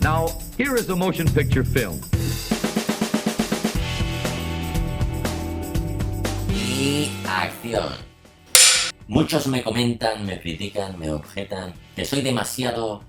Now, here is a motion picture film. Y acción. Muchos me comentan, me critican, me objetan que soy demasiado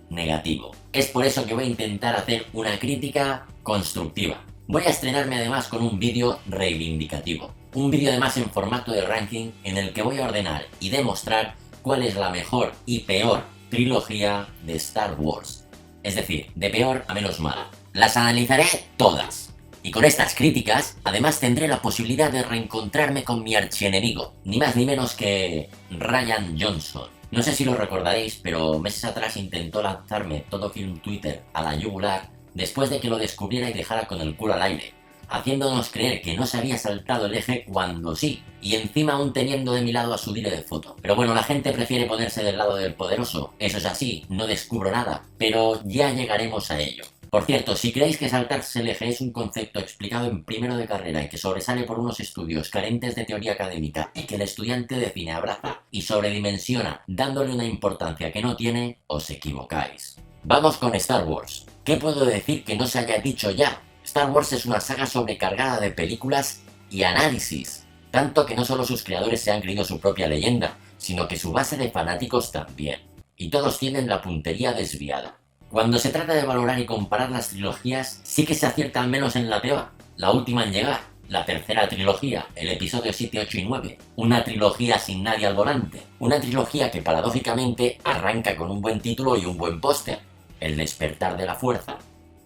negativo. Es por eso que voy a intentar hacer una crítica constructiva. Voy a estrenarme además con un vídeo reivindicativo. Un vídeo además en formato de ranking en el que voy a ordenar y demostrar cuál es la mejor y peor trilogía de Star Wars. Es decir, de peor a menos mala. Las analizaré todas. Y con estas críticas, además tendré la posibilidad de reencontrarme con mi archienemigo, ni más ni menos que Rian Johnson. No sé si lo recordaréis, pero meses atrás intentó lanzarme todo film Twitter a la yugular después de que lo descubriera y dejara con el culo al aire, haciéndonos creer que no se había saltado el eje cuando sí, y encima aún teniendo de mi lado a su dire de foto. Pero bueno, la gente prefiere ponerse del lado del poderoso, eso es así, no descubro nada, pero ya llegaremos a ello. Por cierto, si creéis que saltarse el eje es un concepto explicado en primero de carrera y que sobresale por unos estudios carentes de teoría académica y que el estudiante de cine abraza y sobredimensiona dándole una importancia que no tiene, os equivocáis. Vamos con Star Wars. ¿Qué puedo decir que no se haya dicho ya? Star Wars es una saga sobrecargada de películas y análisis, tanto que no solo sus creadores se han creído su propia leyenda, sino que su base de fanáticos también. Y todos tienen la puntería desviada. Cuando se trata de valorar y comparar las trilogías, sí que se acierta al menos en la peor, la última en llegar, la tercera trilogía, el episodio 7, 8 y 9, una trilogía sin nadie al volante, una trilogía que paradójicamente arranca con un buen título y un buen póster, El despertar de la fuerza,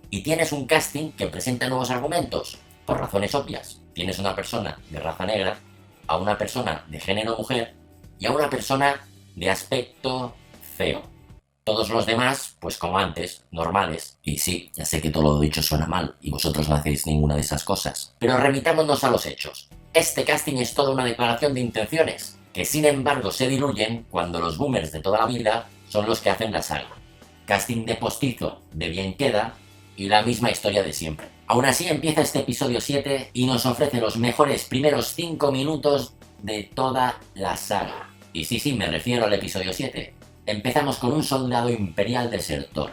y tienes un casting que presenta nuevos argumentos, por razones obvias. Tienes una persona de raza negra, a una persona de género mujer y a una persona de aspecto feo. Todos los demás, pues como antes, normales. Y sí, ya sé que todo lo dicho suena mal y vosotros no hacéis ninguna de esas cosas. Pero remitámonos a los hechos. Este casting es toda una declaración de intenciones, que sin embargo se diluyen cuando los boomers de toda la vida son los que hacen la saga. Casting de postizo, de bien queda, y la misma historia de siempre. Aún así empieza este episodio 7 y nos ofrece los mejores primeros 5 minutos de toda la saga. Y sí, me refiero al episodio 7. Empezamos con un soldado imperial desertor,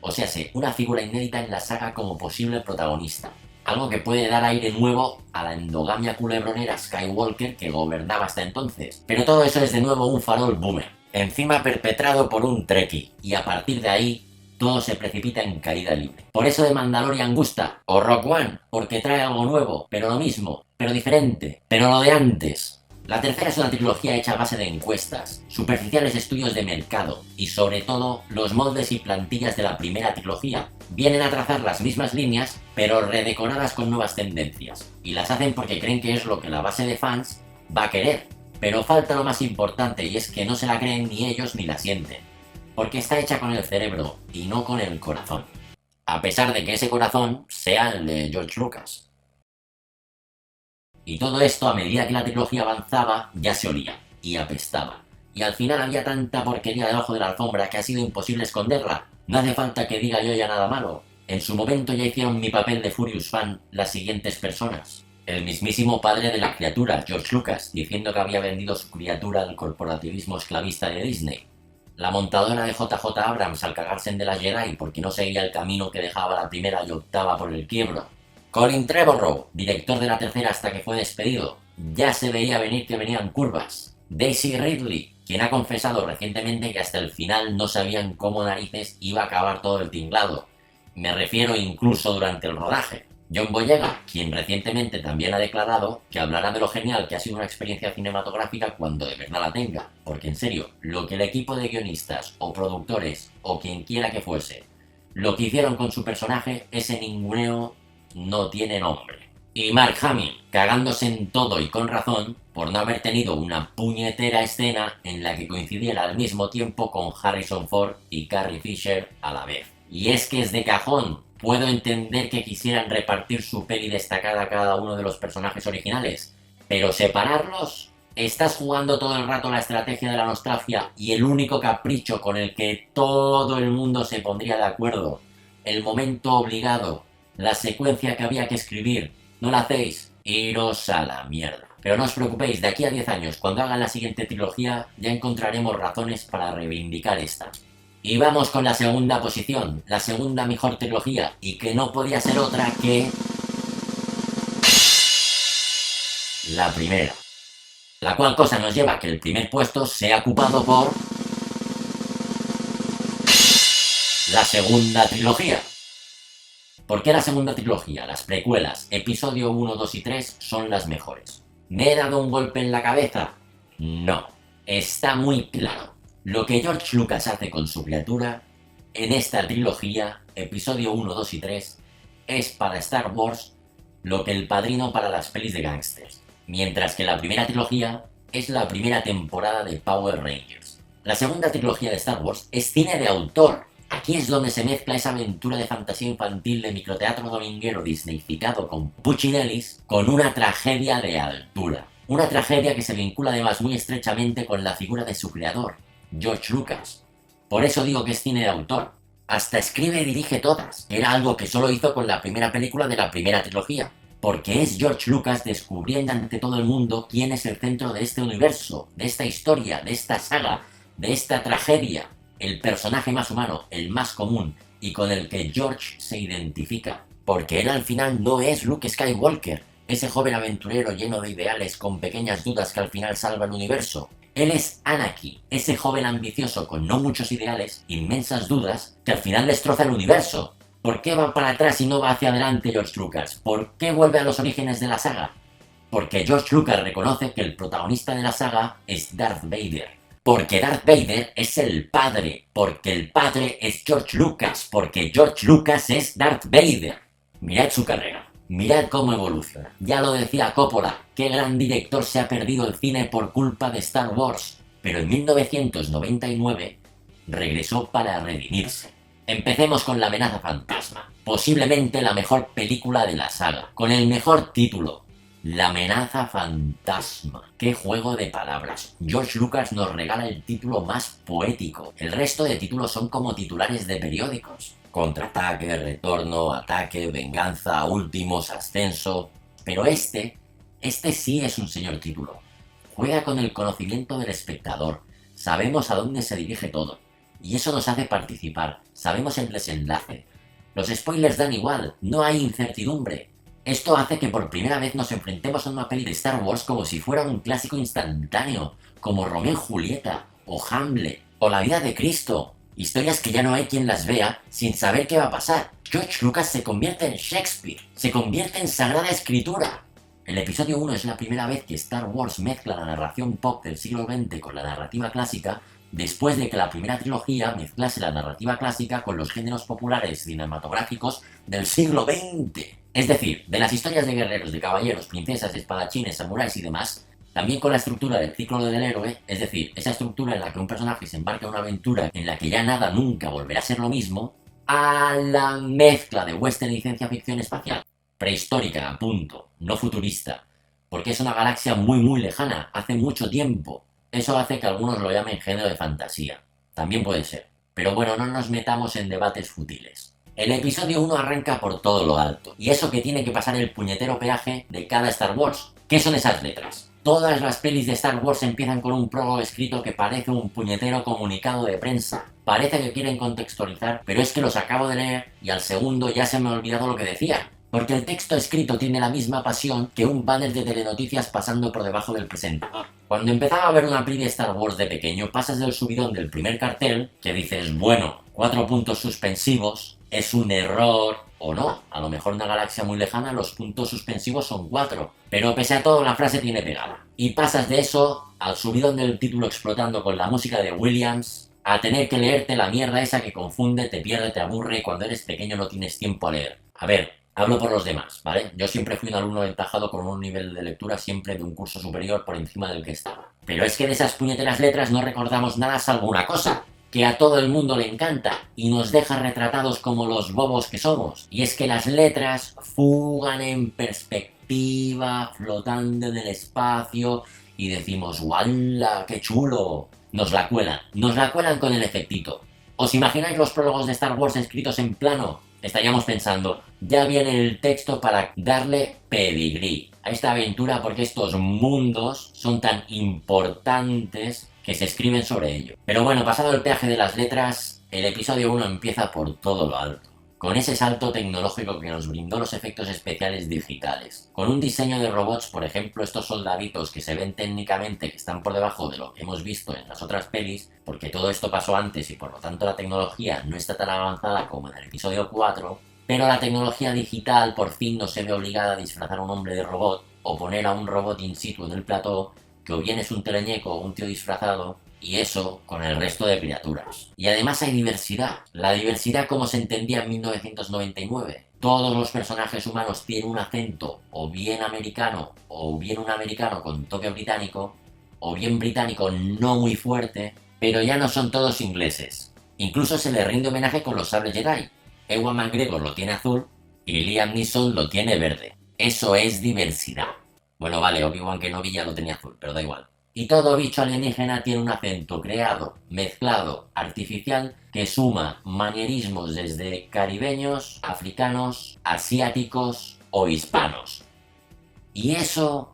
o sea, una figura inédita en la saga como posible protagonista, algo que puede dar aire nuevo a la endogamia culebronera Skywalker que gobernaba hasta entonces. Pero todo eso es de nuevo un farol boomer, encima perpetrado por un Trekkie, y a partir de ahí todo se precipita en caída libre. Por eso The Mandalorian gusta, o Rogue One, porque trae algo nuevo, pero lo mismo, pero diferente, pero lo de antes. La tercera es una trilogía hecha a base de encuestas, superficiales estudios de mercado y sobre todo los moldes y plantillas de la primera trilogía. Vienen a trazar las mismas líneas pero redecoradas con nuevas tendencias y las hacen porque creen que es lo que la base de fans va a querer. Pero falta lo más importante y es que no se la creen ni ellos ni la sienten, porque está hecha con el cerebro y no con el corazón. A pesar de que ese corazón sea el de George Lucas. Y todo esto, a medida que la trilogía avanzaba, ya se olía y apestaba. Y al final había tanta porquería debajo de la alfombra que ha sido imposible esconderla. No hace falta que diga yo ya nada malo. En su momento ya hicieron mi papel de Furious fan las siguientes personas. El mismísimo padre de la criatura, George Lucas, diciendo que había vendido su criatura al corporativismo esclavista de Disney. La montadora de JJ Abrams al cagarse en The Last Jedi porque no seguía el camino que dejaba la primera y optaba por el quiebro. Colin Trevorrow, director de la tercera hasta que fue despedido. Ya se veía venir que venían curvas. Daisy Ridley, quien ha confesado recientemente que hasta el final no sabían cómo narices iba a acabar todo el tinglado. Me refiero incluso durante el rodaje. John Boyega, quien recientemente también ha declarado que hablará de lo genial que ha sido una experiencia cinematográfica cuando de verdad la tenga. Porque en serio, lo que el equipo de guionistas o productores o quien quiera que fuese, lo que hicieron con su personaje, ese ninguneo no tiene nombre. Y Mark Hamill, cagándose en todo y con razón, por no haber tenido una puñetera escena en la que coincidiera al mismo tiempo con Harrison Ford y Carrie Fisher a la vez. Y es que es de cajón. Puedo entender que quisieran repartir su peli destacada a cada uno de los personajes originales, pero separarlos. Estás jugando todo el rato la estrategia de la nostalgia y el único capricho con el que todo el mundo se pondría de acuerdo, el momento obligado, la secuencia que había que escribir, no la hacéis, iros a la mierda. Pero no os preocupéis, de aquí a 10 años, cuando hagan la siguiente trilogía, ya encontraremos razones para reivindicar esta. Y vamos con la segunda posición, la segunda mejor trilogía, y que no podía ser otra que la primera. La cual cosa nos lleva a que el primer puesto sea ocupado por la segunda trilogía. ¿Por qué la segunda trilogía? Las precuelas, episodio 1, 2 y 3 son las mejores. ¿Me he dado un golpe en la cabeza? No. Está muy claro. Lo que George Lucas hace con su criatura en esta trilogía, episodio 1, 2 y 3, es para Star Wars lo que El Padrino para las pelis de gángsters. Mientras que la primera trilogía es la primera temporada de Power Rangers. La segunda trilogía de Star Wars es cine de autor. Aquí es donde se mezcla esa aventura de fantasía infantil de microteatro dominguero disneyficado con Puccinellis con una tragedia de altura. Una tragedia que se vincula además muy estrechamente con la figura de su creador, George Lucas. Por eso digo que es cine de autor. Hasta escribe y dirige todas. Era algo que solo hizo con la primera película de la primera trilogía. Porque es George Lucas descubriendo ante todo el mundo quién es el centro de este universo, de esta historia, de esta saga, de esta tragedia. El personaje más humano, el más común, y con el que George se identifica. Porque él al final no es Luke Skywalker, ese joven aventurero lleno de ideales con pequeñas dudas que al final salva el universo. Él es Anakin, ese joven ambicioso con no muchos ideales, inmensas dudas, que al final destroza el universo. ¿Por qué va para atrás y no va hacia adelante George Lucas? ¿Por qué vuelve a los orígenes de la saga? Porque George Lucas reconoce que el protagonista de la saga es Darth Vader. Porque Darth Vader es el padre. Porque el padre es George Lucas. Porque George Lucas es Darth Vader. Mirad su carrera. Mirad cómo evoluciona. Ya lo decía Coppola. Qué gran director se ha perdido el cine por culpa de Star Wars. Pero en 1999 regresó para redimirse. Empecemos con La amenaza fantasma, posiblemente la mejor película de la saga, con el mejor título, La amenaza fantasma. ¡Qué juego de palabras! George Lucas nos regala el título más poético. El resto de títulos son como titulares de periódicos. Contraataque, retorno, ataque, venganza, últimos, ascenso... Pero este sí es un señor título. Juega con el conocimiento del espectador. Sabemos a dónde se dirige todo. Y eso nos hace participar, sabemos el desenlace. Los spoilers dan igual, no hay incertidumbre. Esto hace que por primera vez nos enfrentemos a una peli de Star Wars como si fuera un clásico instantáneo, como Romeo y Julieta, o Hamlet, o La vida de Cristo. Historias que ya no hay quien las vea sin saber qué va a pasar. George Lucas se convierte en Shakespeare, se convierte en sagrada escritura. El episodio 1 es la primera vez que Star Wars mezcla la narración pop del siglo XX con la narrativa clásica, después de que la primera trilogía mezclase la narrativa clásica con los géneros populares cinematográficos del siglo XX. Es decir, de las historias de guerreros, de caballeros, princesas, espadachines, samuráis y demás, también con la estructura del ciclo del héroe, es decir, esa estructura en la que un personaje se embarca en una aventura en la que ya nada nunca volverá a ser lo mismo, a la mezcla de western y ciencia ficción espacial. Prehistórica, punto, no futurista, porque es una galaxia muy lejana, hace mucho tiempo. Eso hace que algunos lo llamen género de fantasía. También puede ser. Pero bueno, no nos metamos en debates fútiles. El episodio 1 arranca por todo lo alto. Y eso que tiene que pasar el puñetero peaje de cada Star Wars. ¿Qué son esas letras? Todas las pelis de Star Wars empiezan con un prólogo escrito que parece un puñetero comunicado de prensa. Parece que quieren contextualizar, pero es que los acabo de leer y al segundo ya se me ha olvidado lo que decía. Porque el texto escrito tiene la misma pasión que un banner de telenoticias pasando por debajo del presentador. Cuando empezaba a ver una peli de Star Wars de pequeño, pasas del subidón del primer cartel, que dices, bueno, 4 puntos suspensivos, es un error, o no, a lo mejor en una galaxia muy lejana los puntos suspensivos son 4, pero pese a todo la frase tiene pegada. Y pasas de eso al subidón del título explotando con la música de Williams, a tener que leerte la mierda esa que confunde, te pierde, te aburre y cuando eres pequeño no tienes tiempo a leer. A ver, hablo por los demás, ¿vale? Yo siempre fui un alumno aventajado con un nivel de lectura siempre de un curso superior por encima del que estaba. Pero es que de esas puñeteras letras no recordamos nada salvo una cosa, que a todo el mundo le encanta y nos deja retratados como los bobos que somos. Y es que las letras fugan en perspectiva, flotando en el espacio y decimos, ¡wala, qué chulo! Nos la cuelan con el efectito. ¿Os imagináis los prólogos de Star Wars escritos en plano? Estaríamos pensando, ya viene el texto para darle pedigrí a esta aventura porque estos mundos son tan importantes que se escriben sobre ello. Pero bueno, pasado el peaje de las letras, El episodio 1 empieza por todo lo alto, con ese salto tecnológico que nos brindó los efectos especiales digitales, con un diseño de robots, por ejemplo estos soldaditos que se ven técnicamente que están por debajo de lo que hemos visto en las otras pelis, porque todo esto pasó antes y por lo tanto la tecnología no está tan avanzada como en el episodio 4, pero la tecnología digital por fin no se ve obligada a disfrazar a un hombre de robot o poner a un robot in situ en el plató, que o bien es un teleñeco o un tío disfrazado, y eso con el resto de criaturas. Y además hay diversidad. La diversidad como se entendía en 1999. Todos los personajes humanos tienen un acento o bien americano o bien un americano con toque británico o bien británico no muy fuerte, pero ya no son todos ingleses. Incluso se le rinde homenaje con los sables Jedi. Ewan McGregor lo tiene azul y Liam Neeson lo tiene verde. Eso es diversidad. Bueno, vale, Obi-Wan Kenobi ya lo tenía azul, pero da igual. Y todo bicho alienígena tiene un acento creado, mezclado, artificial, que suma manierismos desde caribeños, africanos, asiáticos o hispanos. Y eso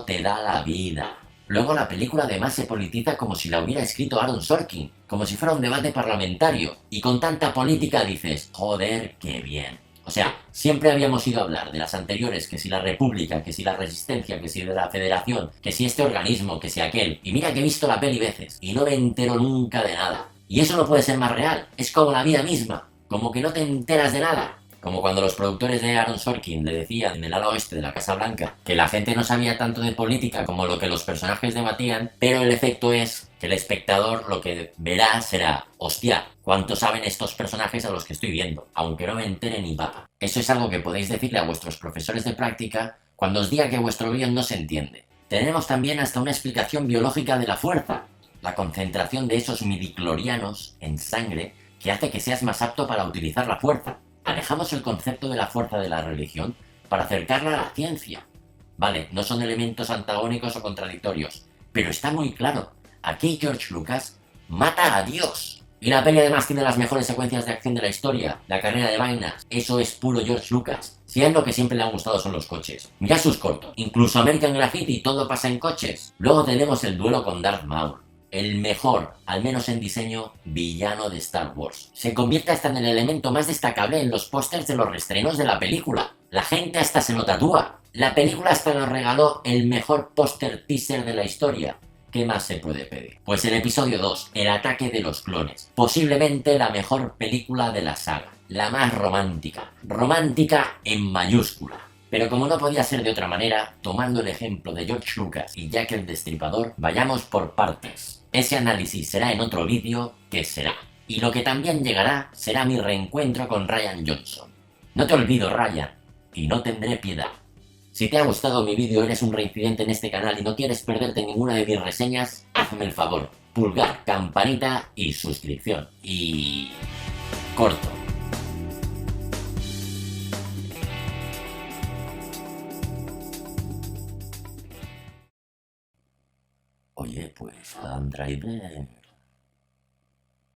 te da la vida. Luego la película además se politiza como si la hubiera escrito Aaron Sorkin, como si fuera un debate parlamentario. Y con tanta política dices, joder, qué bien. O sea, siempre habíamos ido a hablar de las anteriores, que si la República, que si la Resistencia, que si de la Federación, que si este organismo, que si aquel. Y mira que he visto la peli veces y no me entero nunca de nada. Y eso no puede ser más real, es como la vida misma, como que no te enteras de nada. Como cuando los productores de Aaron Sorkin le decían en el ala oeste de la Casa Blanca que la gente no sabía tanto de política como lo que los personajes debatían, pero el efecto es que el espectador lo que verá será, hostia, ¿cuánto saben estos personajes a los que estoy viendo? Aunque no me entere ni papa. Eso es algo que podéis decirle a vuestros profesores de práctica cuando os diga que vuestro guión no se entiende. Tenemos también hasta una explicación biológica de la fuerza, la concentración de esos midichlorianos en sangre que hace que seas más apto para utilizar la fuerza. Alejamos el concepto de la fuerza de la religión para acercarla a la ciencia. Vale, no son elementos antagónicos o contradictorios, pero está muy claro. Aquí George Lucas mata a Dios. Y la peli además tiene las mejores secuencias de acción de la historia, la carrera de vainas. Eso es puro George Lucas. Si a él lo que siempre le han gustado son los coches. Mirad sus cortos. Incluso American Graffiti todo pasa en coches. Luego tenemos el duelo con Darth Maul. El mejor, al menos en diseño, villano de Star Wars. Se convierte hasta en el elemento más destacable en los pósters de los reestrenos de la película. La gente hasta se lo tatúa. La película hasta nos regaló el mejor póster teaser de la historia. ¿Qué más se puede pedir? Pues el episodio 2, El ataque de los clones. Posiblemente la mejor película de la saga. La más romántica. Romántica en mayúscula. Pero como no podía ser de otra manera, tomando el ejemplo de George Lucas y Jack el Destripador, vayamos por partes. Ese análisis será en otro vídeo que será. Y lo que también llegará será mi reencuentro con Rian Johnson. No te olvido, Ryan, y no tendré piedad. Si te ha gustado mi vídeo, eres un reincidente en este canal y no quieres perderte ninguna de mis reseñas, hazme el favor, pulgar, campanita y suscripción. Y... corto. Oye, pues Adam Driver